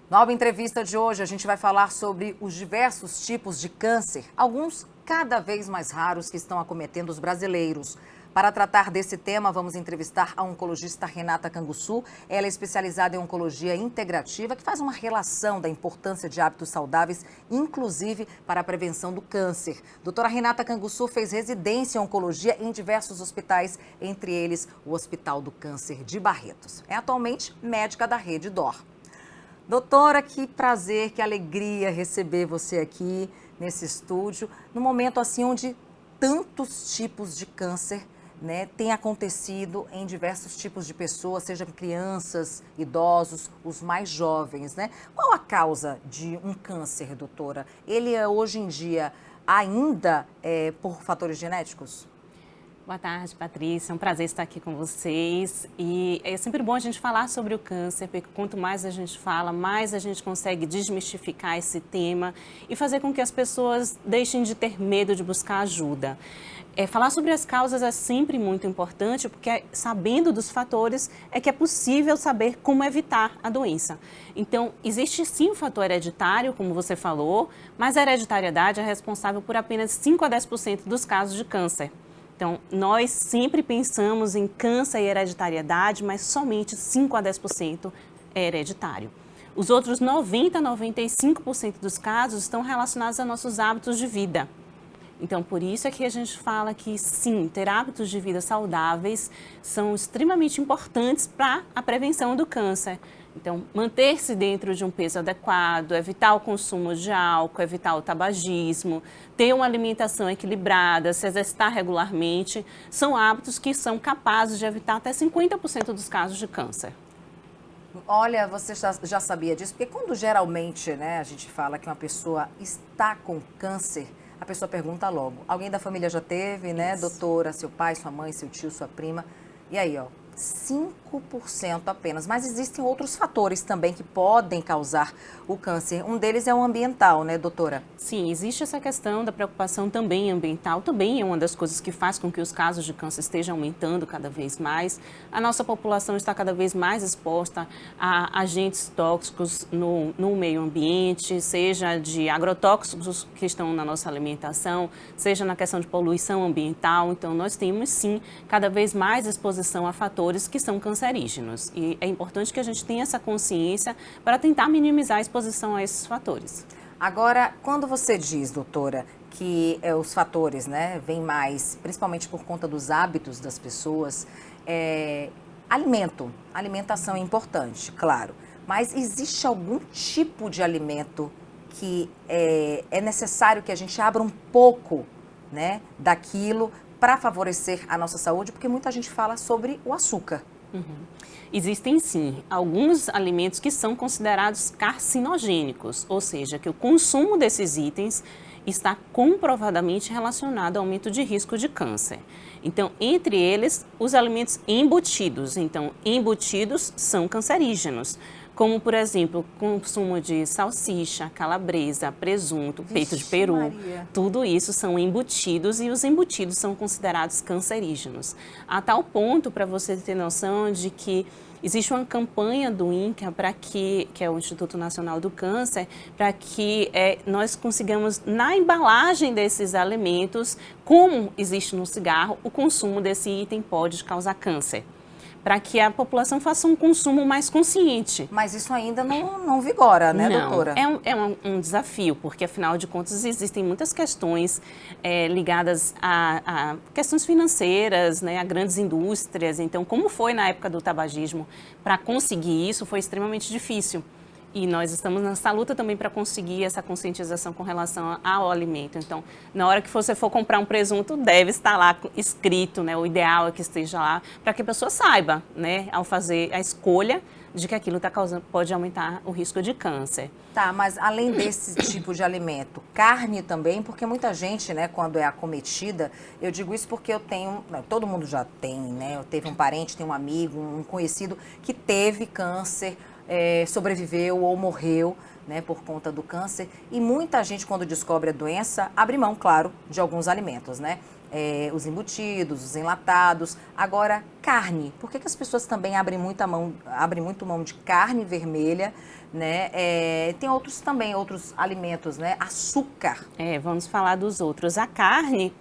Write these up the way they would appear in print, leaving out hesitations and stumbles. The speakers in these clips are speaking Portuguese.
Na Alba Entrevista de hoje, a gente vai falar sobre os diversos tipos de câncer, alguns cada vez mais raros que estão acometendo os brasileiros. Para tratar desse tema, vamos entrevistar a oncologista Renata Canguçu. Ela é especializada em oncologia integrativa, que faz uma relação da importância de hábitos saudáveis, inclusive para a prevenção do câncer. Doutora Renata Canguçu fez residência em oncologia em diversos hospitais, entre eles o Hospital do Câncer de Barretos. É atualmente médica da Rede D'Or. Doutora, que prazer, que alegria receber você aqui nesse estúdio, num momento assim onde tantos tipos de câncer, né, tem acontecido em diversos tipos de pessoas, sejam crianças, idosos, os mais jovens, né? Qual a causa de um câncer, doutora? Ele é hoje em dia ainda por fatores genéticos? Boa tarde, Patrícia. É um prazer estar aqui com vocês. E é sempre bom a gente falar sobre o câncer, porque quanto mais a gente fala, mais a gente consegue desmistificar esse tema e fazer com que as pessoas deixem de ter medo de buscar ajuda. Falar sobre as causas é sempre muito importante, porque sabendo dos fatores é que é possível saber como evitar a doença. Então, existe sim o fator hereditário, como você falou, mas a hereditariedade é responsável por apenas 5 a 10% dos casos de câncer. Então, nós sempre pensamos em câncer e hereditariedade, mas somente 5 a 10% é hereditário. Os outros 90 a 95% dos casos estão relacionados a nossos hábitos de vida. Então, por isso é que a gente fala que, sim, ter hábitos de vida saudáveis são extremamente importantes para a prevenção do câncer. Então, manter-se dentro de um peso adequado, evitar o consumo de álcool, evitar o tabagismo, ter uma alimentação equilibrada, se exercitar regularmente, são hábitos que são capazes de evitar até 50% dos casos de câncer. Olha, você já sabia disso? Porque quando geralmente, né, a gente fala que uma pessoa está com câncer, a pessoa pergunta logo. Alguém da família já teve, né, Isso. doutora? Seu pai, sua mãe, seu tio, sua prima. E aí, ó, 5% apenas. Mas existem outros fatores também que podem causar o câncer. Um deles é o ambiental, né, doutora? Sim, existe essa questão da preocupação também ambiental, também é uma das coisas que faz com que os casos de câncer estejam aumentando cada vez mais. A nossa população está cada vez mais exposta a agentes tóxicos no meio ambiente, seja de agrotóxicos que estão na nossa alimentação, seja na questão de poluição ambiental. Então, nós temos sim cada vez mais exposição a fatores que são cancerígenos. E é importante que a gente tenha essa consciência para tentar minimizar a exposição a esses fatores. Agora, quando você diz, doutora, que os fatores, né, vêm mais, principalmente por conta dos hábitos das pessoas, alimentação é importante, claro, mas existe algum tipo de alimento que é necessário que a gente abra um pouco, né, daquilo para favorecer a nossa saúde? Porque muita gente fala sobre o açúcar. Uhum. Existem sim alguns alimentos que são considerados carcinogênicos, ou seja, que o consumo desses itens está comprovadamente relacionado ao aumento de risco de câncer. Então, entre eles, os alimentos embutidos. Então, embutidos são cancerígenos, como, por exemplo, o consumo de salsicha, calabresa, presunto, peito de peru. Maria. Tudo isso são embutidos e os embutidos são considerados cancerígenos. A tal ponto, para você ter noção de que existe uma campanha do INCA que é o Instituto Nacional do Câncer, para que nós consigamos, na embalagem desses alimentos, como existe no cigarro, o consumo desse item pode causar câncer, para que a população faça um consumo mais consciente. Mas isso ainda não vigora, né, Não, doutora? é um desafio, porque afinal de contas existem muitas questões ligadas a questões financeiras, né, a grandes indústrias. Então, como foi na época do tabagismo, para conseguir isso foi extremamente difícil. E nós estamos nessa luta também para conseguir essa conscientização com relação ao alimento. Então, na hora que você for comprar um presunto, deve estar lá escrito, né? O ideal é que esteja lá, para que a pessoa saiba, né? Ao fazer a escolha de que aquilo pode aumentar o risco de câncer. Tá, mas além desse tipo de alimento, carne também, porque muita gente, né, quando é acometida, eu digo isso porque eu tenho, todo mundo já tem, né? Eu teve um parente, tem um amigo, um conhecido que teve câncer, sobreviveu ou morreu, né, por conta do câncer. E muita gente, quando descobre a doença, abre mão, claro, de alguns alimentos, né? os embutidos, os enlatados. Agora, carne. Por que as pessoas também abrem muito mão de carne vermelha, né? Tem outros também, outros alimentos, né? Açúcar. Vamos falar dos outros. A carne,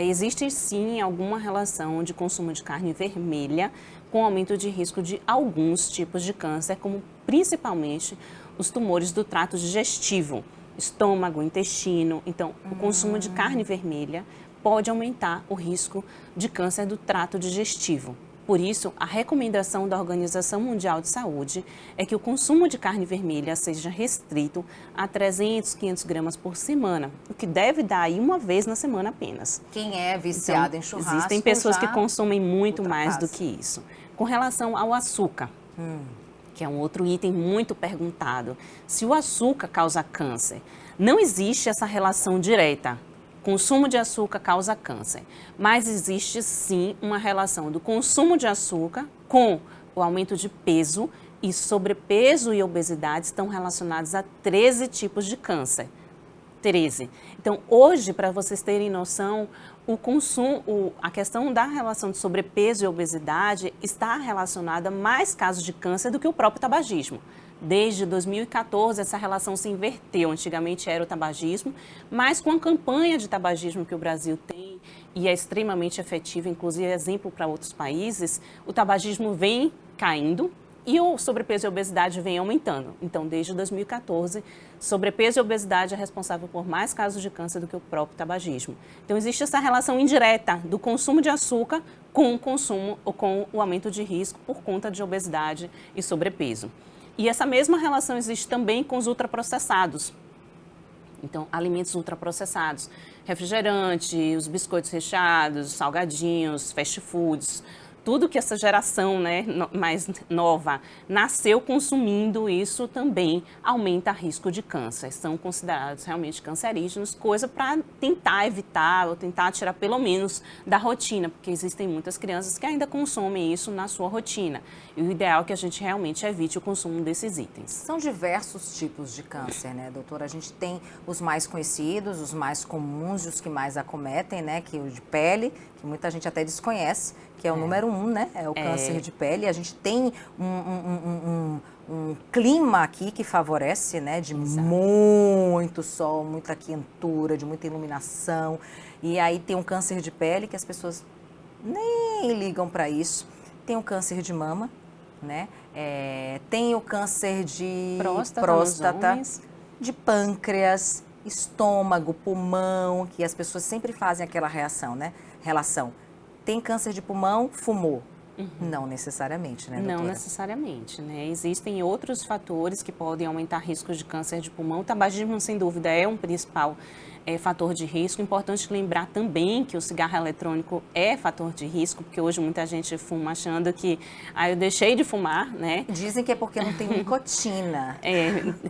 existe sim alguma relação de consumo de carne vermelha com aumento de risco de alguns tipos de câncer, como principalmente os tumores do trato digestivo, estômago, intestino. Então, o consumo de carne vermelha pode aumentar o risco de câncer do trato digestivo. Por isso, a recomendação da Organização Mundial de Saúde é que o consumo de carne vermelha seja restrito a 300, 500 gramas por semana, o que deve dar aí uma vez na semana apenas. Quem é viciado em churrasco, existem pessoas que consomem muito ultrapassa. mais do que isso. Com relação ao açúcar, que é um outro item muito perguntado, se o açúcar causa câncer, não existe essa relação direta. Consumo de açúcar causa câncer, mas existe sim uma relação do consumo de açúcar com o aumento de peso, e sobrepeso e obesidade estão relacionados a 13 tipos de câncer. 13. Então, hoje, para vocês terem noção, a questão da relação de sobrepeso e obesidade está relacionada a mais casos de câncer do que o próprio tabagismo. Desde 2014, essa relação se inverteu. Antigamente era o tabagismo, mas com a campanha de tabagismo que o Brasil tem, e é extremamente efetiva, inclusive exemplo para outros países, o tabagismo vem caindo e o sobrepeso e obesidade vem aumentando. Então, desde 2014, sobrepeso e obesidade é responsável por mais casos de câncer do que o próprio tabagismo. Então, existe essa relação indireta do consumo de açúcar com o consumo ou com o aumento de risco por conta de obesidade e sobrepeso. E essa mesma relação existe também com os ultraprocessados. Então, alimentos ultraprocessados, refrigerante, os biscoitos recheados, salgadinhos, fast foods, tudo que essa geração, né, mais nova nasceu consumindo, isso também aumenta o risco de câncer. São considerados realmente cancerígenos, coisa para tentar evitar ou tentar tirar pelo menos da rotina, porque existem muitas crianças que ainda consomem isso na sua rotina. E o ideal é que a gente realmente evite o consumo desses itens. São diversos tipos de câncer, né, doutora? A gente tem os mais conhecidos, os mais comuns, os que mais acometem, né, que é o de pele, que muita gente até desconhece, que é o número 1, né? É o câncer de pele. A gente tem um clima aqui que favorece, né? De muito sol, muita quentura, de muita iluminação. E aí tem um câncer de pele que as pessoas nem ligam para isso. Tem o câncer de mama, né? Tem o câncer de próstata, de pâncreas, estômago, pulmão, que as pessoas sempre fazem aquela relação. Tem câncer de pulmão, fumou? Não necessariamente, né, doutora? Não necessariamente, né? Existem outros fatores que podem aumentar riscos de câncer de pulmão. O tabagismo, sem dúvida, é um principal fator de risco. Importante lembrar também que o cigarro eletrônico é fator de risco, porque hoje muita gente fuma achando que eu deixei de fumar, né? Dizem que é porque não tem nicotina.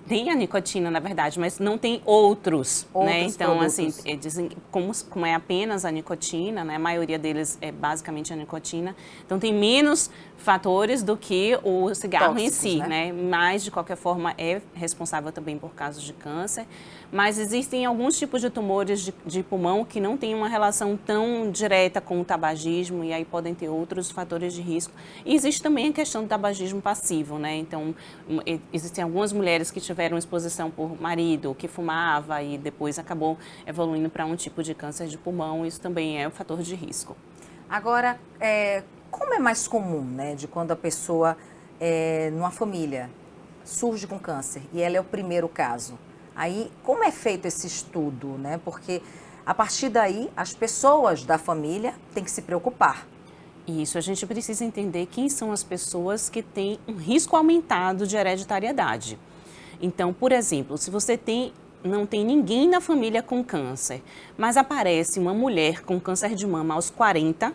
Tem a nicotina, na verdade, mas não tem outros, né? Então, produtos. assim, dizem como é apenas a nicotina, né? A maioria deles é basicamente a nicotina. Então, tem menos fatores do que o cigarro tóxicos, em si, né? Mas, de qualquer forma, é responsável também por casos de câncer. Mas existem alguns tipos de tumores de pulmão que não têm uma relação tão direta com o tabagismo, e aí podem ter outros fatores de risco. E existe também a questão do tabagismo passivo, né? Então, existem algumas mulheres que tiveram exposição por marido que fumava e depois acabou evoluindo para um tipo de câncer de pulmão. Isso também é um fator de risco. Agora, como é mais comum, né, de quando a pessoa, numa família, surge com câncer e ela é o primeiro caso? Aí, como é feito esse estudo, né? Porque a partir daí, as pessoas da família têm que se preocupar. Isso, a gente precisa entender quem são as pessoas que têm um risco aumentado de hereditariedade. Então, por exemplo, se você não tem ninguém na família com câncer, mas aparece uma mulher com câncer de mama aos 40,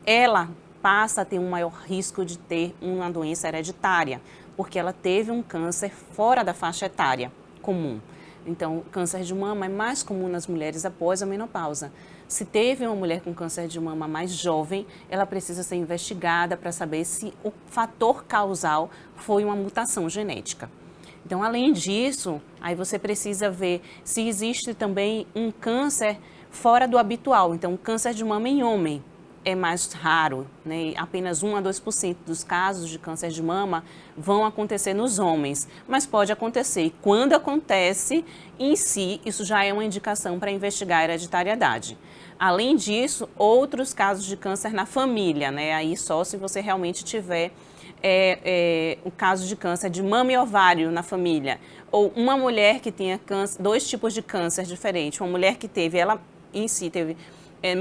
ela passa a ter um maior risco de ter uma doença hereditária, porque ela teve um câncer fora da faixa etária comum. Então, o câncer de mama é mais comum nas mulheres após a menopausa. Se teve uma mulher com câncer de mama mais jovem, ela precisa ser investigada para saber se o fator causal foi uma mutação genética. Então, além disso, aí você precisa ver se existe também um câncer fora do habitual. Então, câncer de mama em homem é mais raro, né? Apenas 1 a 2% dos casos de câncer de mama vão acontecer nos homens, mas pode acontecer. E quando acontece, em si, isso já é uma indicação para investigar a hereditariedade. Além disso, outros casos de câncer na família, né? Aí só se você realmente tiver o caso de câncer de mama e ovário na família, ou uma mulher que tenha câncer, 2 tipos de câncer diferentes, uma mulher que teve, ela em si teve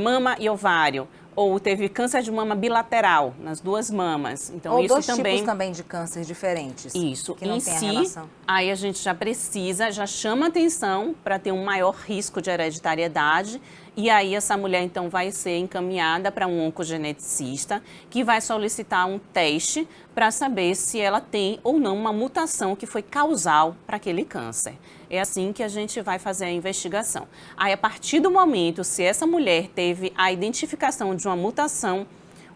mama e ovário, ou teve câncer de mama bilateral nas 2 mamas. Então, ou isso 2 também... tipos também de câncer diferentes. Isso, que não em tem a si, relação. aí a gente já precisa, já chama atenção para ter um maior risco de hereditariedade, e aí essa mulher então vai ser encaminhada para um oncogeneticista que vai solicitar um teste para saber se ela tem ou não uma mutação que foi causal para aquele câncer. É assim que a gente vai fazer a investigação. Aí, a partir do momento, se essa mulher teve a identificação de uma mutação,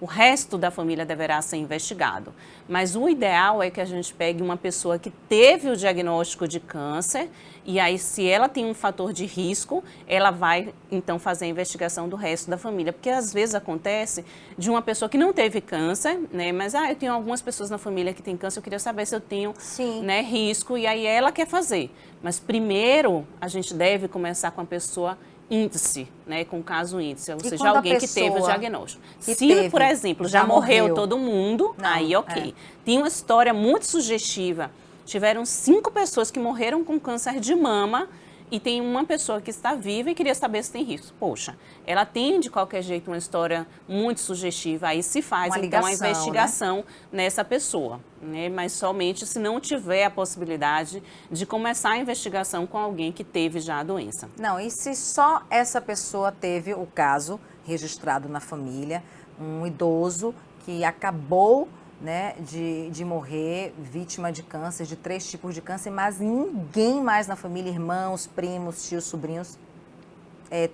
o resto da família deverá ser investigado. Mas o ideal é que a gente pegue uma pessoa que teve o diagnóstico de câncer e aí, se ela tem um fator de risco, ela vai, então, fazer a investigação do resto da família. Porque, às vezes, acontece de uma pessoa que não teve câncer, né? Mas, eu tenho algumas pessoas na família que têm câncer, eu queria saber se eu tenho, né, risco, e aí ela quer fazer. Mas, primeiro, a gente deve começar com a pessoa índice, né, com caso índice, ou seja, alguém que teve o diagnóstico. Se, por exemplo, já morreu todo mundo, não, aí ok. Tem uma história muito sugestiva. Tiveram 5 pessoas que morreram com câncer de mama e tem uma pessoa que está viva e queria saber se tem risco. Poxa, ela tem de qualquer jeito uma história muito sugestiva, aí se faz uma então ligação, a investigação, né, nessa pessoa, né? Mas somente se não tiver a possibilidade de começar a investigação com alguém que teve já a doença. Não, e se só essa pessoa teve o caso registrado na família, um idoso que acabou, né, de morrer vítima de câncer, de 3 tipos de câncer, mas ninguém mais na família, irmãos, primos, tios, sobrinhos,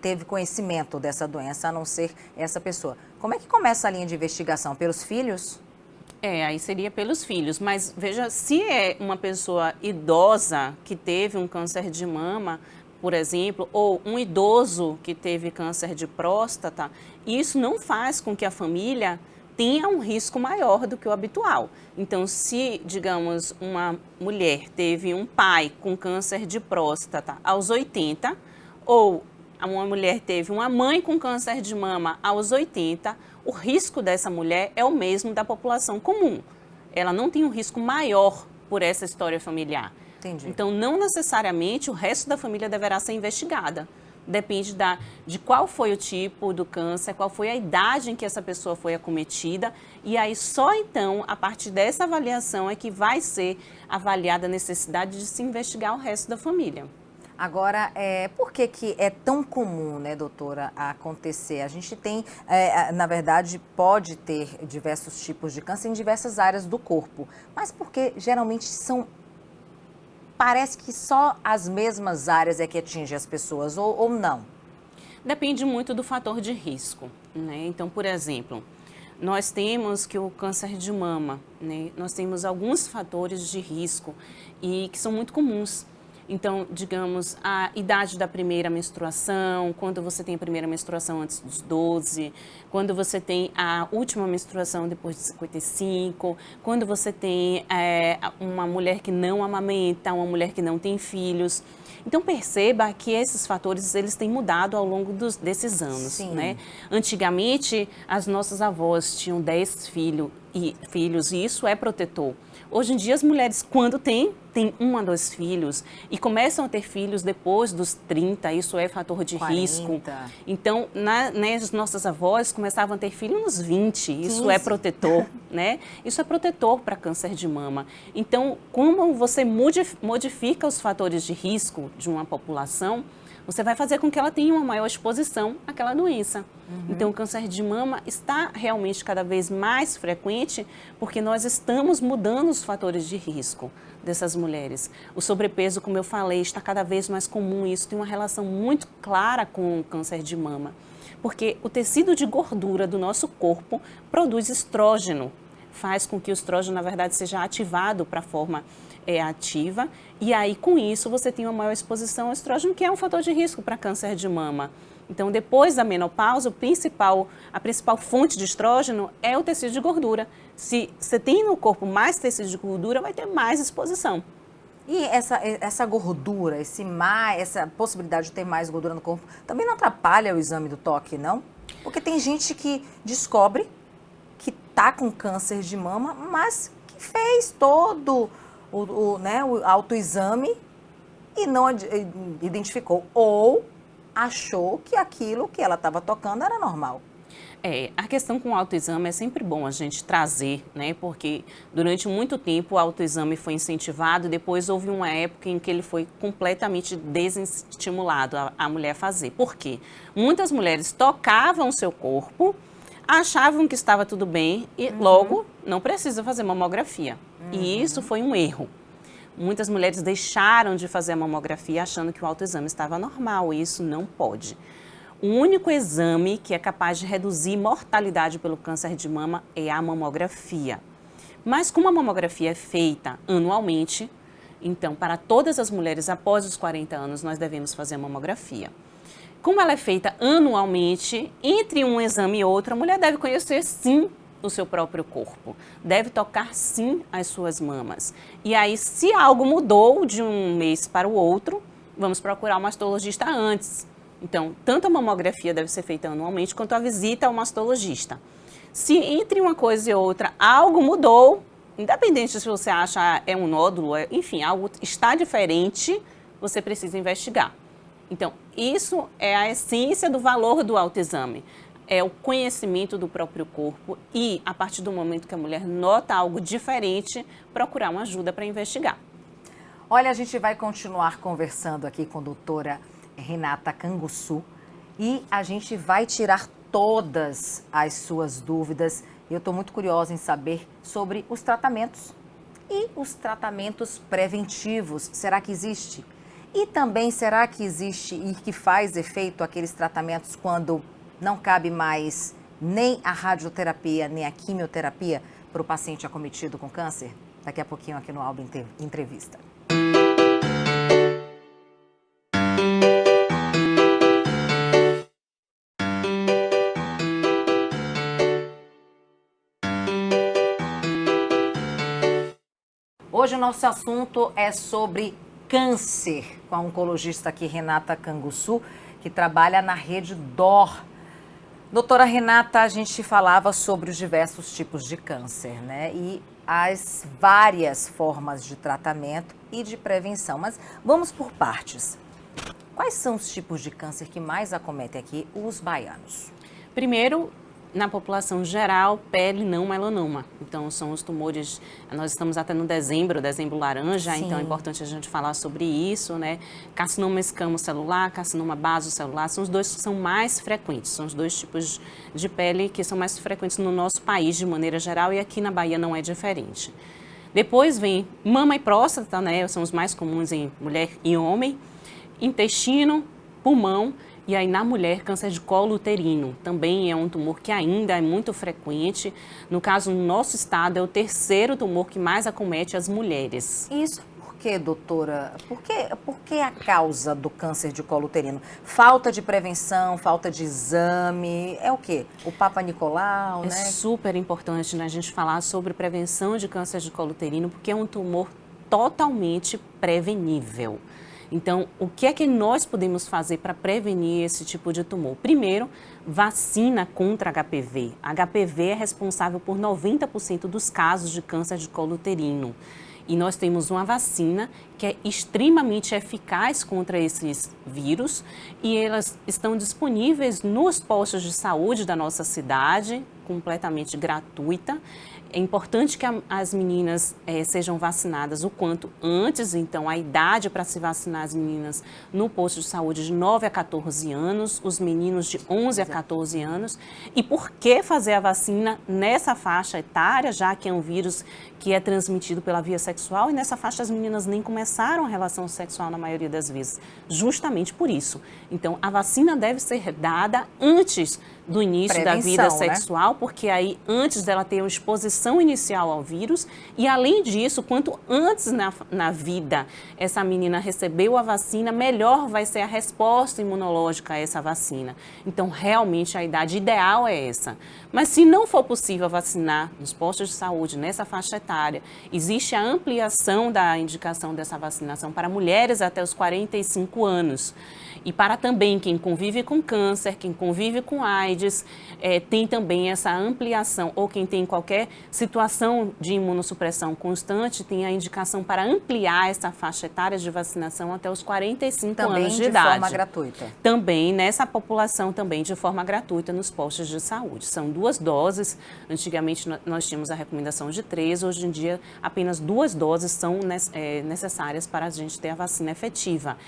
teve conhecimento dessa doença, a não ser essa pessoa. Como é que começa a linha de investigação? Pelos filhos? Aí seria pelos filhos, mas veja, se é uma pessoa idosa que teve um câncer de mama, por exemplo, ou um idoso que teve câncer de próstata, isso não faz com que a família tenha um risco maior do que o habitual. Então, se, digamos, uma mulher teve um pai com câncer de próstata aos 80, ou uma mulher teve uma mãe com câncer de mama aos 80, o risco dessa mulher é o mesmo da população comum. Ela não tem um risco maior por essa história familiar. Entendi. Então, não necessariamente o resto da família deverá ser investigada. Depende de qual foi o tipo do câncer, qual foi a idade em que essa pessoa foi acometida. E aí, só então, a partir dessa avaliação é que vai ser avaliada a necessidade de se investigar o resto da família. Agora, por que é tão comum, né, doutora, acontecer? A gente tem, na verdade, pode ter diversos tipos de câncer em diversas áreas do corpo, mas porque geralmente parece que só as mesmas áreas é que atingem as pessoas, ou não? Depende muito do fator de risco, né? Então, por exemplo, nós temos que o câncer de mama, né? Nós temos alguns fatores de risco e que são muito comuns. Então, digamos, a idade da primeira menstruação, quando você tem a primeira menstruação antes dos 12, quando você tem a última menstruação depois de 55, quando você tem uma mulher que não amamenta, uma mulher que não tem filhos. Então, perceba que esses fatores, eles têm mudado ao longo desses anos, Sim. né? Antigamente, as nossas avós tinham 10 filhos e isso é protetor. Hoje em dia, as mulheres, quando têm 1 a 2 filhos e começam a ter filhos depois dos 30, isso é fator de 40. risco. Então, as nossas avós começavam a ter filhos nos 20, isso 15. é protetor, né? Isso é protetor para câncer de mama. Então, como você modifica os fatores de risco de uma população, você vai fazer com que ela tenha uma maior exposição àquela doença. Então, o câncer de mama está realmente cada vez mais frequente porque nós estamos mudando os fatores de risco dessas mulheres. O sobrepeso, como eu falei, está cada vez mais comum e isso tem uma relação muito clara com o câncer de mama. Porque o tecido de gordura do nosso corpo produz estrógeno, faz com que o estrógeno, na verdade, seja ativado para a forma ativa, e aí com isso você tem uma maior exposição ao estrógeno, que é um fator de risco para câncer de mama. Então, depois da menopausa, a principal fonte de estrógeno é o tecido de gordura. Se você tem no corpo mais tecido de gordura, vai ter mais exposição. E essa gordura, essa possibilidade de ter mais gordura no corpo, também não atrapalha o exame do toque, não? Porque tem gente que descobre que tá com câncer de mama, mas que fez todo o autoexame e não identificou. Ou achou que aquilo que ela estava tocando era normal. A questão com o autoexame é sempre bom a gente trazer, né? Porque durante muito tempo o autoexame foi incentivado, depois houve uma época em que ele foi completamente desestimulado a mulher fazer. Por quê? Muitas mulheres tocavam o seu corpo, achavam que estava tudo bem e logo não precisa fazer mamografia. E isso foi um erro. Muitas mulheres deixaram de fazer a mamografia achando que o autoexame estava normal e isso não pode. O único exame que é capaz de reduzir mortalidade pelo câncer de mama é a mamografia. Mas como a mamografia é feita anualmente, então para todas as mulheres após os 40 anos nós devemos fazer a mamografia. Como ela é feita anualmente, entre um exame e outro, a mulher deve conhecer sim o seu próprio corpo, deve tocar sim as suas mamas. E aí, se algo mudou de um mês para o outro, vamos procurar o mastologista antes. Então, tanto a mamografia deve ser feita anualmente, quanto a visita ao mastologista. Se entre uma coisa e outra algo mudou, independente se você acha é um nódulo, enfim, algo está diferente, você precisa investigar. Então, isso é a essência do valor do autoexame. É o conhecimento do próprio corpo e, a partir do momento que a mulher nota algo diferente, procurar uma ajuda para investigar. Olha, a gente vai continuar conversando aqui com a doutora Renata Canguçu e a gente vai tirar todas as suas dúvidas. Eu estou muito curiosa em saber sobre os tratamentos e os tratamentos preventivos. Será que existe? E também, será que existe e que faz efeito aqueles tratamentos quando não cabe mais nem a radioterapia, nem a quimioterapia para o paciente acometido com câncer? Daqui a pouquinho aqui no Alba Entrevista. Hoje o nosso assunto é sobre câncer, com a oncologista aqui, Renata Canguçu, que trabalha na rede DOR. Doutora Renata, a gente falava sobre os diversos tipos de câncer, né? E as várias formas de tratamento e de prevenção. Mas vamos por partes. Quais são os tipos de câncer que mais acometem aqui os baianos? Primeiro, na população geral, pele não melanoma. Então, são os tumores, nós estamos até no dezembro laranja, Sim. Então é importante a gente falar sobre isso, né? Carcinoma escamocelular, carcinoma basocelular, são os dois que são mais frequentes, são os dois tipos de pele que são mais frequentes no nosso país de maneira geral e aqui na Bahia não é diferente. Depois vem mama e próstata, né? São os mais comuns em mulher e homem, intestino, pulmão. E aí, na mulher, câncer de colo uterino também é um tumor que ainda é muito frequente. No caso, no nosso estado, é o terceiro tumor que mais acomete as mulheres. Isso por quê, doutora? Por que a causa do câncer de colo uterino? Falta de prevenção, falta de exame, é o quê? O Papa Nicolau, né? É super importante, né, a gente falar sobre prevenção de câncer de colo uterino, porque é um tumor totalmente prevenível. Então, o que é que nós podemos fazer para prevenir esse tipo de tumor? Primeiro, vacina contra HPV. HPV é responsável por 90% dos casos de câncer de colo uterino. E nós temos uma vacina que é extremamente eficaz contra esses vírus e elas estão disponíveis nos postos de saúde da nossa cidade, completamente gratuita. É importante que as meninas sejam vacinadas o quanto antes, então a idade para se vacinar as meninas no posto de saúde de 9 a 14 anos, os meninos de 11 a 14 anos. E por que fazer a vacina nessa faixa etária, já que é um vírus que é transmitido pela via sexual e nessa faixa as meninas nem começaram a relação sexual na maioria das vezes, justamente por isso. Então a vacina deve ser dada antes do início da vida sexual, porque aí antes dela ter uma exposição inicial ao vírus, e além disso, quanto antes na vida essa menina recebeu a vacina, melhor vai ser a resposta imunológica a essa vacina. Então, realmente, a idade ideal é essa. Mas se não for possível vacinar nos postos de saúde, nessa faixa etária, existe a ampliação da indicação dessa vacinação para mulheres até os 45 anos. E para também quem convive com câncer, quem convive com AIDS, tem também essa ampliação, ou quem tem qualquer situação de imunossupressão constante, tem a indicação para ampliar essa faixa etária de vacinação até os 45 anos de idade. Também de forma gratuita? Também, nessa população, também de forma gratuita nos postos de saúde. São 2 doses, antigamente nós tínhamos a recomendação de 3, hoje em dia apenas 2 doses são necessárias para a gente ter a vacina efetiva.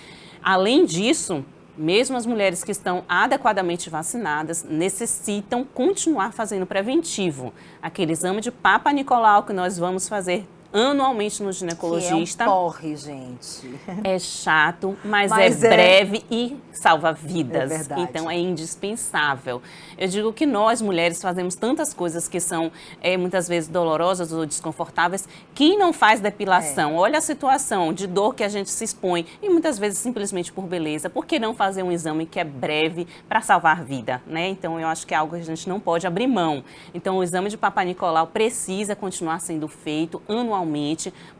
Além disso, mesmo as mulheres que estão adequadamente vacinadas necessitam continuar fazendo preventivo. Aquele exame de Papa Nicolau que nós vamos fazer anualmente no ginecologista. Que é um porre, gente. É chato, mas é breve e salva vidas. É verdade. Então, é indispensável. Eu digo que nós, mulheres, fazemos tantas coisas que são muitas vezes dolorosas ou desconfortáveis. Quem não faz depilação? Olha a situação de dor que a gente se expõe e muitas vezes simplesmente por beleza. Por que não fazer um exame que é breve para salvar vida, né? Então, eu acho que é algo que a gente não pode abrir mão. Então, o exame de Papa Nicolau precisa continuar sendo feito anualmente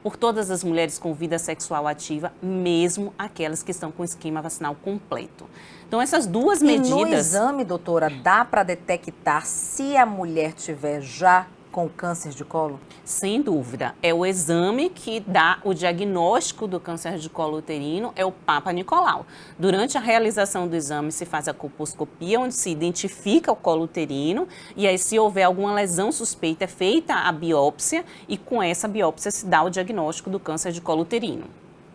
por todas as mulheres com vida sexual ativa, mesmo aquelas que estão com esquema vacinal completo. Então, essas 2 medidas... E no exame, doutora, dá para detectar se a mulher tiver já com câncer de colo? Sem dúvida. É o exame que dá o diagnóstico do câncer de colo uterino, é o Papa Nicolau. Durante a realização do exame se faz a colposcopia, onde se identifica o colo uterino, e aí se houver alguma lesão suspeita é feita a biópsia, e com essa biópsia se dá o diagnóstico do câncer de colo uterino.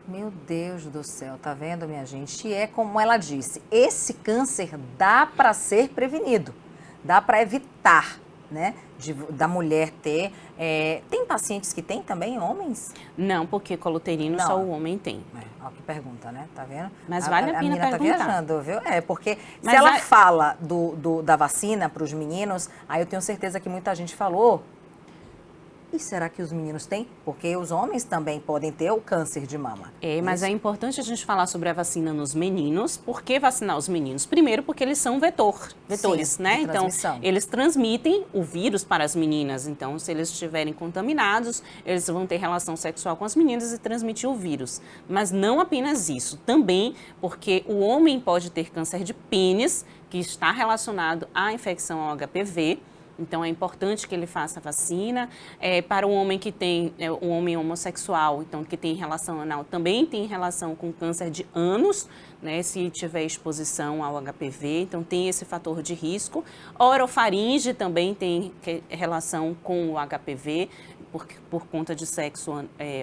Meu Deus do céu, tá vendo, minha gente? E é como ela disse, esse câncer dá para ser prevenido, dá para evitar, né, da mulher ter. Tem pacientes que têm também, homens? Não, porque colo uterino só o homem tem. Olha que pergunta, né? Tá vendo? Mas vale a pena menina perguntar. Tá viajando, viu? Porque se ela fala da vacina para os meninos, aí eu tenho certeza que muita gente falou. E será que os meninos têm? Porque os homens também podem ter o câncer de mama. Mas é importante a gente falar sobre a vacina nos meninos. Por que vacinar os meninos? Primeiro, porque eles são vetores, sim, né? Então, transmissão. eles transmitem o vírus para as meninas. Então, se eles estiverem contaminados, eles vão ter relação sexual com as meninas e transmitir o vírus. Mas não apenas isso. Também porque o homem pode ter câncer de pênis, que está relacionado à infecção ao HPV. Então, é importante que ele faça a vacina. Para um homem que tem, um homem homossexual, então, que tem relação anal, também tem relação com câncer de ânus, né, se tiver exposição ao HPV, então tem esse fator de risco. Orofaringe também tem relação com o HPV, por conta de sexo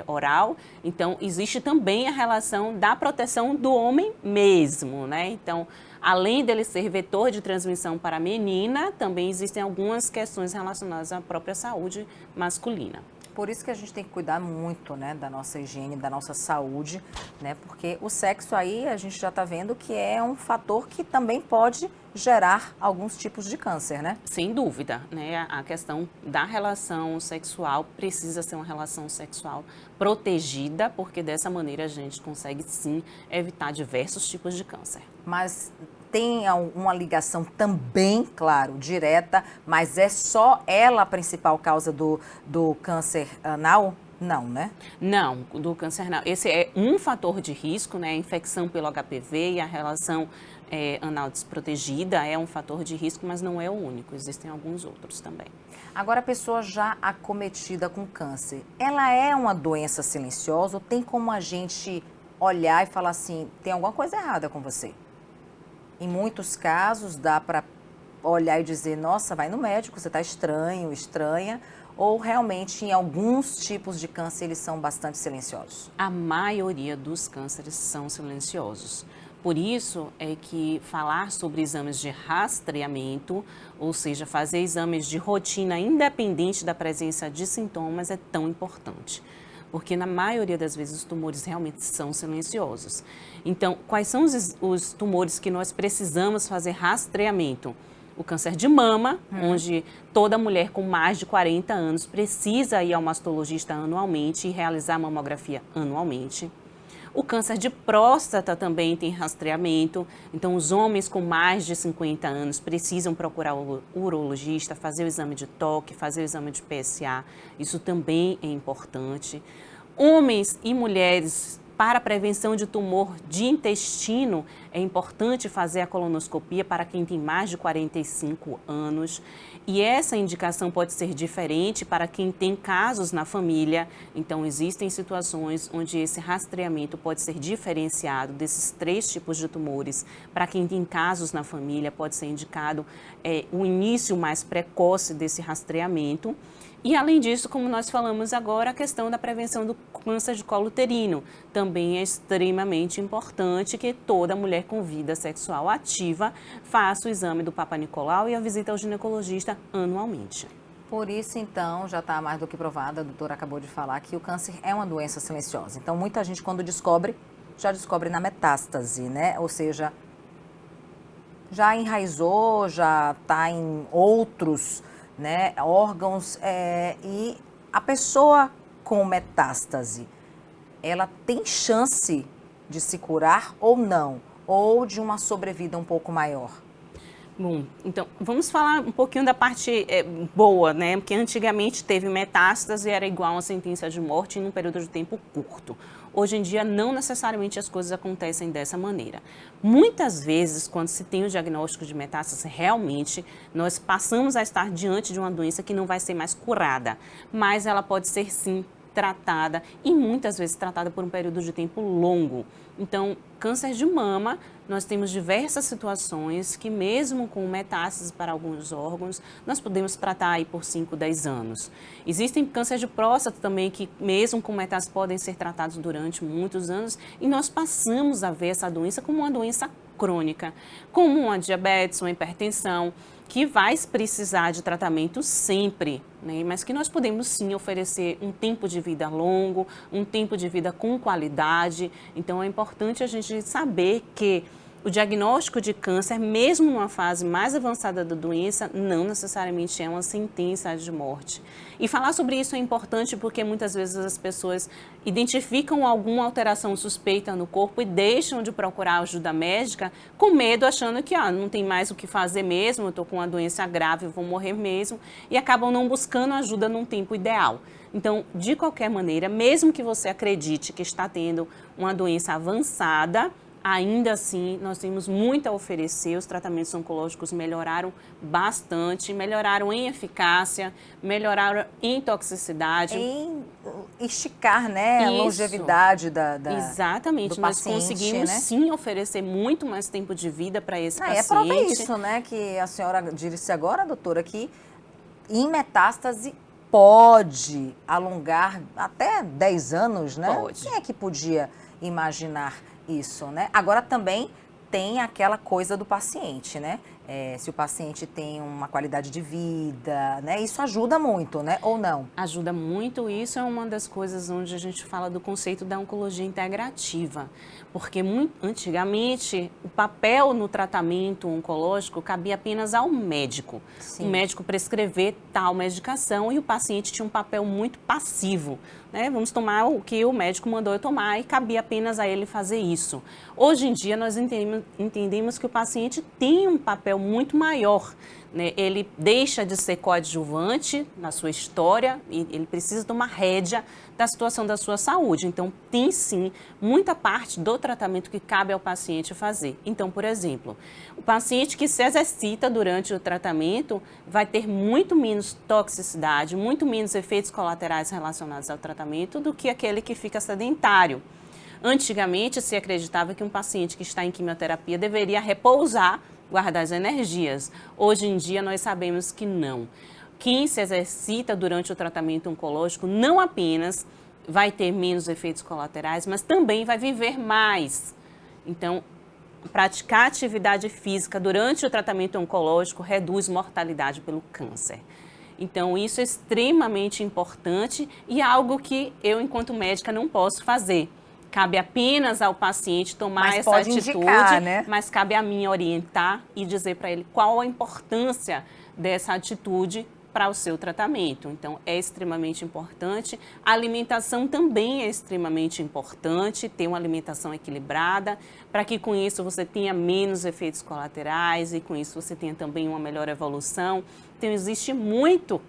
oral. Então, existe também a relação da proteção do homem mesmo, né? Então, além dele ser vetor de transmissão para a menina, também existem algumas questões relacionadas à própria saúde masculina. Por isso que a gente tem que cuidar muito, né, da nossa higiene, da nossa saúde, né? Porque o sexo aí a gente já está vendo que é um fator que também pode gerar alguns tipos de câncer, né? Sem dúvida, né? A questão da relação sexual precisa ser uma relação sexual protegida, porque dessa maneira a gente consegue sim evitar diversos tipos de câncer. Mas tem uma ligação também, claro, direta, mas é só ela a principal causa do câncer anal? Não, né? Não, do câncer anal. Esse é um fator de risco, né? A infecção pelo HPV e a relação anal desprotegida é um fator de risco, mas não é o único. Existem alguns outros também. Agora, a pessoa já acometida com câncer, ela é uma doença silenciosa ou tem como a gente olhar e falar assim, tem alguma coisa errada com você? Em muitos casos, dá para olhar e dizer, nossa, vai no médico, você está estranho, estranha, ou realmente em alguns tipos de câncer eles são bastante silenciosos? A maioria dos cânceres são silenciosos. Por isso é que falar sobre exames de rastreamento, ou seja, fazer exames de rotina independente da presença de sintomas é tão importante. Porque na maioria das vezes os tumores realmente são silenciosos. Então, quais são os tumores que nós precisamos fazer rastreamento? o câncer de mama, onde toda mulher com mais de 40 anos precisa ir ao mastologista anualmente e realizar mamografia anualmente. O câncer de próstata também tem rastreamento, então os homens com mais de 50 anos precisam procurar o urologista, fazer o exame de toque, fazer o exame de PSA, isso também é importante. Homens e mulheres, para a prevenção de tumor de intestino, é importante fazer a colonoscopia para quem tem mais de 45 anos. E essa indicação pode ser diferente para quem tem casos na família. Então, existem situações onde esse rastreamento pode ser diferenciado desses 3 tipos de tumores. Para quem tem casos na família, pode ser indicado o início mais precoce desse rastreamento. E, além disso, como nós falamos agora, a questão da prevenção do câncer de colo uterino. Também é extremamente importante que toda mulher com vida sexual ativa faça o exame do Papa Nicolau e a visita ao ginecologista anualmente. Por isso, então, já está mais do que provado, a doutora acabou de falar, que o câncer é uma doença silenciosa. Então, muita gente, quando descobre, já descobre na metástase, né? Ou seja, já enraizou, já está em outros, né, órgãos, e a pessoa com metástase, ela tem chance de se curar ou não? Ou de uma sobrevida um pouco maior? Bom, então, vamos falar um pouquinho da parte boa, né? Porque antigamente teve metástase e era igual a uma sentença de morte em um período de tempo curto. Hoje em dia, não necessariamente as coisas acontecem dessa maneira. Muitas vezes, quando se tem o diagnóstico de metástase, realmente nós passamos a estar diante de uma doença que não vai ser mais curada, mas ela pode ser, sim, tratada e muitas vezes tratada por um período de tempo longo. Então, câncer de mama, nós temos diversas situações que mesmo com metástases para alguns órgãos, nós podemos tratar aí por 5, 10 anos. Existem câncer de próstata também que mesmo com metástases podem ser tratados durante muitos anos e nós passamos a ver essa doença como uma doença crônica, como uma diabetes, uma hipertensão, que vai precisar de tratamento sempre, né? Mas que nós podemos sim oferecer um tempo de vida longo, um tempo de vida com qualidade. Então é importante a gente saber que o diagnóstico de câncer, mesmo numa fase mais avançada da doença, não necessariamente é uma sentença de morte. E falar sobre isso é importante porque muitas vezes as pessoas identificam alguma alteração suspeita no corpo e deixam de procurar ajuda médica com medo, achando que não tem mais o que fazer mesmo, eu estou com uma doença grave, eu vou morrer mesmo, e acabam não buscando ajuda num tempo ideal. Então, de qualquer maneira, mesmo que você acredite que está tendo uma doença avançada, ainda assim, nós temos muito a oferecer. Os tratamentos oncológicos melhoraram bastante, melhoraram em eficácia, melhoraram em toxicidade. Em esticar, né, a longevidade Exatamente, do nós paciente, conseguimos né? sim oferecer muito mais tempo de vida para esse paciente. É prova isso, né, que a senhora disse agora, doutora, que em metástase pode alongar até 10 anos, né? Pode. Quem é que podia imaginar isso, né? Agora também tem aquela coisa do paciente, né? Se o paciente tem uma qualidade de vida, né? Isso ajuda muito, né? Ou não? Ajuda muito, isso é uma das coisas onde a gente fala do conceito da oncologia integrativa, porque antigamente o papel no tratamento oncológico cabia apenas ao médico. Sim. O médico prescrever tal medicação e o paciente tinha um papel muito passivo, né? Vamos tomar o que o médico mandou eu tomar e cabia apenas a ele fazer isso. Hoje em dia nós entendemos que o paciente tem um papel muito maior, né? Ele deixa de ser coadjuvante na sua história e ele precisa tomar rédea da situação da sua saúde. Então, tem sim muita parte do tratamento que cabe ao paciente fazer. Então, por exemplo, o paciente que se exercita durante o tratamento vai ter muito menos toxicidade, muito menos efeitos colaterais relacionados ao tratamento do que aquele que fica sedentário. Antigamente, se acreditava que um paciente que está em quimioterapia deveria repousar, guardar as energias. Hoje em dia, nós sabemos que não. Quem se exercita durante o tratamento oncológico não apenas vai ter menos efeitos colaterais, mas também vai viver mais. Então, praticar atividade física durante o tratamento oncológico reduz mortalidade pelo câncer. Então, isso é extremamente importante e algo que eu, enquanto médica, não posso fazer. cabe apenas ao paciente tomar Mas essa pode atitude, indicar, né? mas cabe a mim orientar e dizer para ele qual a importância dessa atitude para o seu tratamento. Então, é extremamente importante. A alimentação também é extremamente importante, ter uma alimentação equilibrada, para que com isso você tenha menos efeitos colaterais e com isso você tenha também uma melhor evolução. Então, existe muito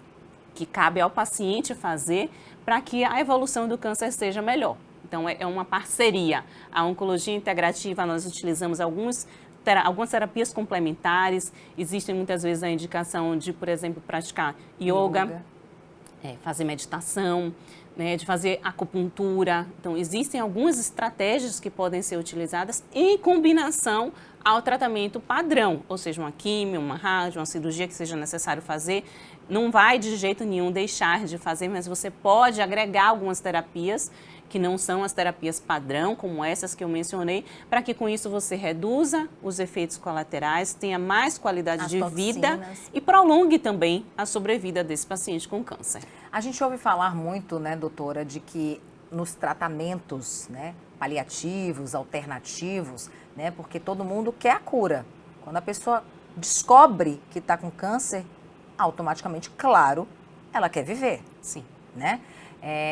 que cabe ao paciente fazer para que a evolução do câncer seja melhor. Então, é uma parceria. A oncologia integrativa, nós utilizamos algumas terapias complementares. Existem muitas vezes a indicação de, por exemplo, praticar yoga. Fazer meditação, né, de fazer acupuntura. Então, existem algumas estratégias que podem ser utilizadas em combinação ao tratamento padrão, ou seja, uma quimio, uma rádio, uma cirurgia que seja necessário fazer. Não vai de jeito nenhum deixar de fazer, mas você pode agregar algumas terapias que não são as terapias padrão, como essas que eu mencionei, para que com isso você reduza os efeitos colaterais, tenha mais qualidade de vida e prolongue também a sobrevida desse paciente com câncer. A gente ouve falar muito, né, doutora, de que nos tratamentos, né, paliativos, alternativos, né, porque todo mundo quer a cura. Quando a pessoa descobre que está com câncer, automaticamente, claro, ela quer viver. Sim. Né?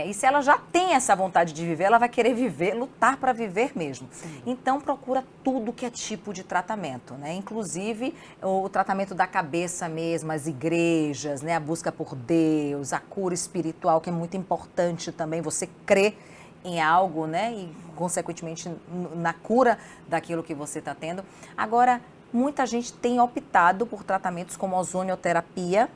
E se ela já tem essa vontade de viver, ela vai querer viver, lutar para viver mesmo. Sim. Então, procura tudo que é tipo de tratamento, né? Inclusive o tratamento da cabeça mesmo, as igrejas, né? A busca por Deus, a cura espiritual, que é muito importante também, você crê em algo, né? E, consequentemente, na cura daquilo que você está tendo. Agora, muita gente tem optado por tratamentos como a ozonioterapia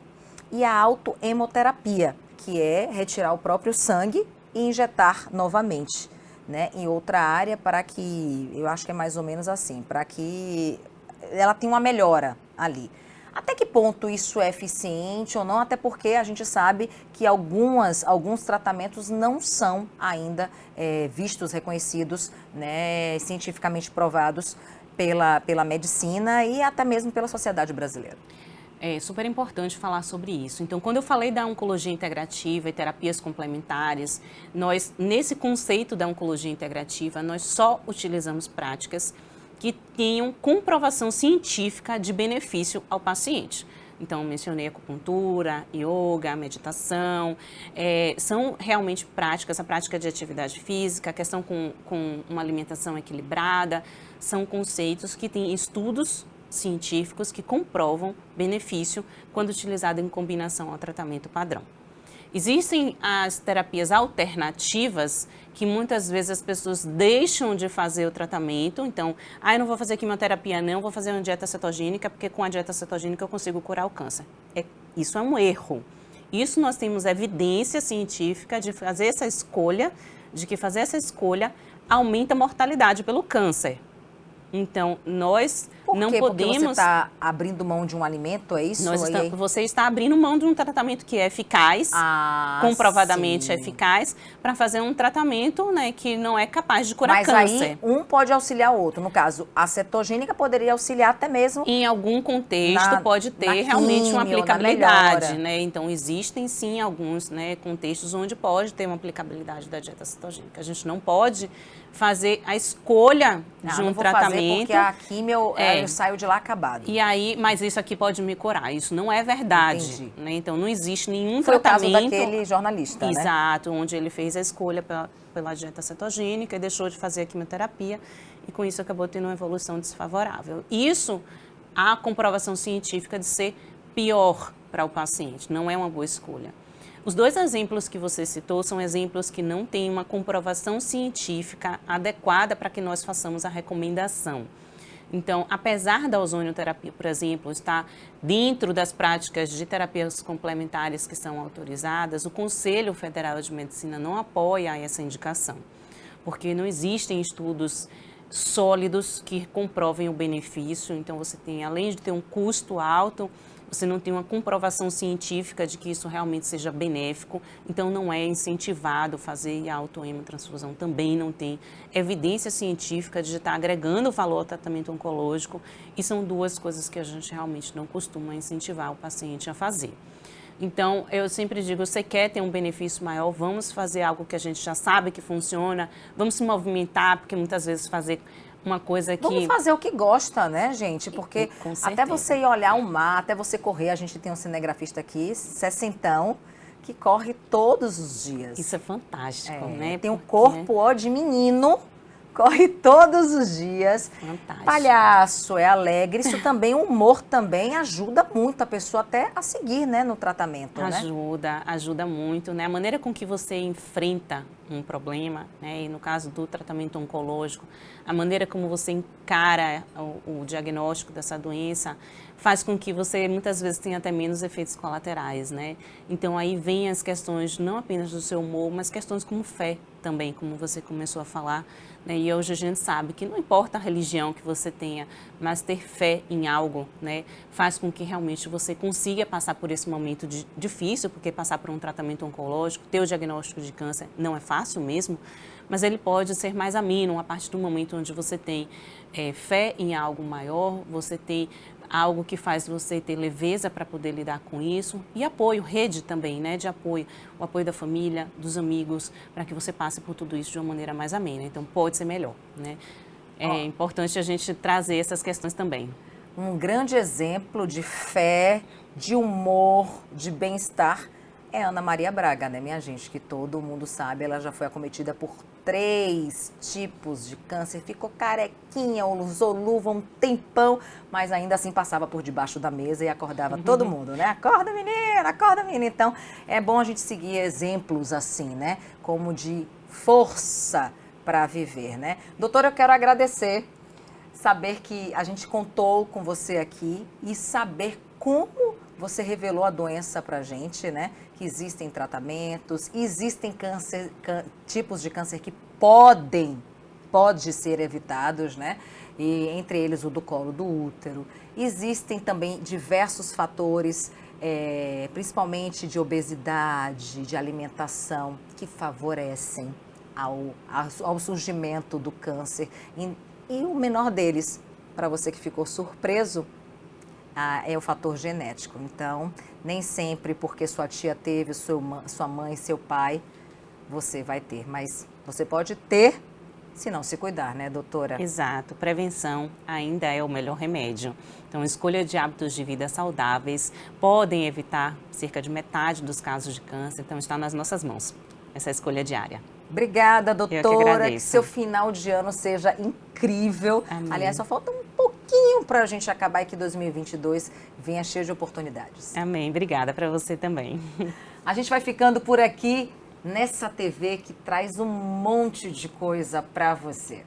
e a autohemoterapia, que é retirar o próprio sangue e injetar novamente, né, em outra área, para que, eu acho que é mais ou menos assim, para que ela tenha uma melhora ali. Até que ponto isso é eficiente ou não? Até porque a gente sabe que alguns tratamentos não são ainda vistos, reconhecidos, né, cientificamente provados pela medicina e até mesmo pela sociedade brasileira. É super importante falar sobre isso. Então, quando eu falei da oncologia integrativa e terapias complementares, nós, nesse conceito da oncologia integrativa, nós só utilizamos práticas que tenham comprovação científica de benefício ao paciente. Então, mencionei acupuntura, yoga, meditação, são realmente práticas, a prática de atividade física, a questão com uma alimentação equilibrada, são conceitos que têm estudos científicos que comprovam benefício quando utilizado em combinação ao tratamento padrão. Existem as terapias alternativas que muitas vezes as pessoas deixam de fazer o tratamento. Então, eu não vou fazer quimioterapia não, vou fazer uma dieta cetogênica, porque com a dieta cetogênica eu consigo curar o câncer. Isso é um erro. Isso nós temos evidência científica de fazer essa escolha, de que fazer essa escolha aumenta a mortalidade pelo câncer. Então, nós não podemos... Porque você está abrindo mão de um alimento, é isso? Você está abrindo mão de um tratamento que é eficaz, comprovadamente eficaz, para fazer um tratamento, né, que não é capaz de curar câncer. Mas aí, um pode auxiliar o outro. No caso, a cetogênica poderia auxiliar até mesmo... Em algum contexto pode ter realmente uma aplicabilidade, né? Então, existem sim alguns, né, contextos onde pode ter uma aplicabilidade da dieta cetogênica. A gente não pode fazer a escolha de um tratamento. Porque a quimio, eu saio de lá acabado. E aí, mas isso aqui pode me curar. Isso não é verdade. Né? Então, não existe nenhum Foi tratamento... Foi o caso daquele jornalista, né? Exato, onde ele fez a escolha pela dieta cetogênica e deixou de fazer a quimioterapia e com isso acabou tendo uma evolução desfavorável. Isso, há comprovação científica de ser pior para o paciente, não é uma boa escolha. Os dois exemplos que você citou são exemplos que não têm uma comprovação científica adequada para que nós façamos a recomendação. Então, apesar da ozonioterapia, por exemplo, estar dentro das práticas de terapias complementares que são autorizadas, o Conselho Federal de Medicina não apoia essa indicação, porque não existem estudos sólidos que comprovem o benefício. Então, você tem, além de ter um custo alto, você não tem uma comprovação científica de que isso realmente seja benéfico, então não é incentivado fazer a autohemotransfusão, também não tem evidência científica de estar agregando valor ao tratamento oncológico, e são duas coisas que a gente realmente não costuma incentivar o paciente a fazer. Então, eu sempre digo, você quer ter um benefício maior, vamos fazer algo que a gente já sabe que funciona, vamos se movimentar, porque muitas vezes fazer uma coisa que... Vamos fazer o que gosta, né, gente? Porque Com até certeza. você ir olhar o mar, até você correr, a gente tem um cinegrafista aqui, sessentão, que corre todos os dias. Isso é fantástico, né? Tem um Porque corpo, ó, de menino, corre todos os dias. Fantástico. Palhaço, é alegre. Isso também, o humor também ajuda muito a pessoa até a seguir, né, no tratamento, né? Ajuda muito, né? A maneira com que você enfrenta um problema, né? E no caso do tratamento oncológico, a maneira como você encara o diagnóstico dessa doença faz com que você muitas vezes tenha até menos efeitos colaterais, né? Então aí vem as questões não apenas do seu humor, mas questões como fé também, como você começou a falar, né? E hoje a gente sabe que não importa a religião que você tenha, mas ter fé em algo, né, faz com que realmente você consiga passar por esse momento difícil, porque passar por um tratamento oncológico, ter o diagnóstico de câncer não é fácil mesmo, mas ele pode ser mais ameno a partir do momento onde você tem fé em algo maior, você tem algo que faz você ter leveza para poder lidar com isso e apoio, rede também, né, de apoio, o apoio da família, dos amigos, para que você passe por tudo isso de uma maneira mais amena. Então, pode ser melhor, né? É importante a gente trazer essas questões também. Um grande exemplo de fé, de humor, de bem-estar é Ana Maria Braga, né, minha gente? Que todo mundo sabe, ela já foi acometida por 3 tipos de câncer, ficou carequinha, usou luva um tempão, mas ainda assim passava por debaixo da mesa e acordava todo mundo, né? Acorda, menina, acorda, menina. Então, é bom a gente seguir exemplos assim, né? Como de força para viver, né? Doutora, eu quero agradecer, saber que a gente contou com você aqui e saber como você revelou a doença para a gente, né? Que existem tratamentos, existem tipos de câncer que podem ser evitados, né? E entre eles o do colo do útero. Existem também diversos fatores, principalmente de obesidade, de alimentação, que favorecem ao surgimento do câncer. E o menor deles, para você que ficou surpreso, é o fator genético. Então, nem sempre porque sua tia teve, sua mãe, seu pai, você vai ter. Mas você pode ter se não se cuidar, né, doutora? Exato. Prevenção ainda é o melhor remédio. Então, escolha de hábitos de vida saudáveis podem evitar cerca de metade dos casos de câncer. Então, está nas nossas mãos essa escolha diária. Obrigada, doutora. Eu que agradeço. Que seu final de ano seja incrível. Amém. Aliás, só falta um pouquinho para a gente acabar e que 2022 venha cheio de oportunidades. Amém. Obrigada para você também. A gente vai ficando por aqui nessa TV que traz um monte de coisa para você.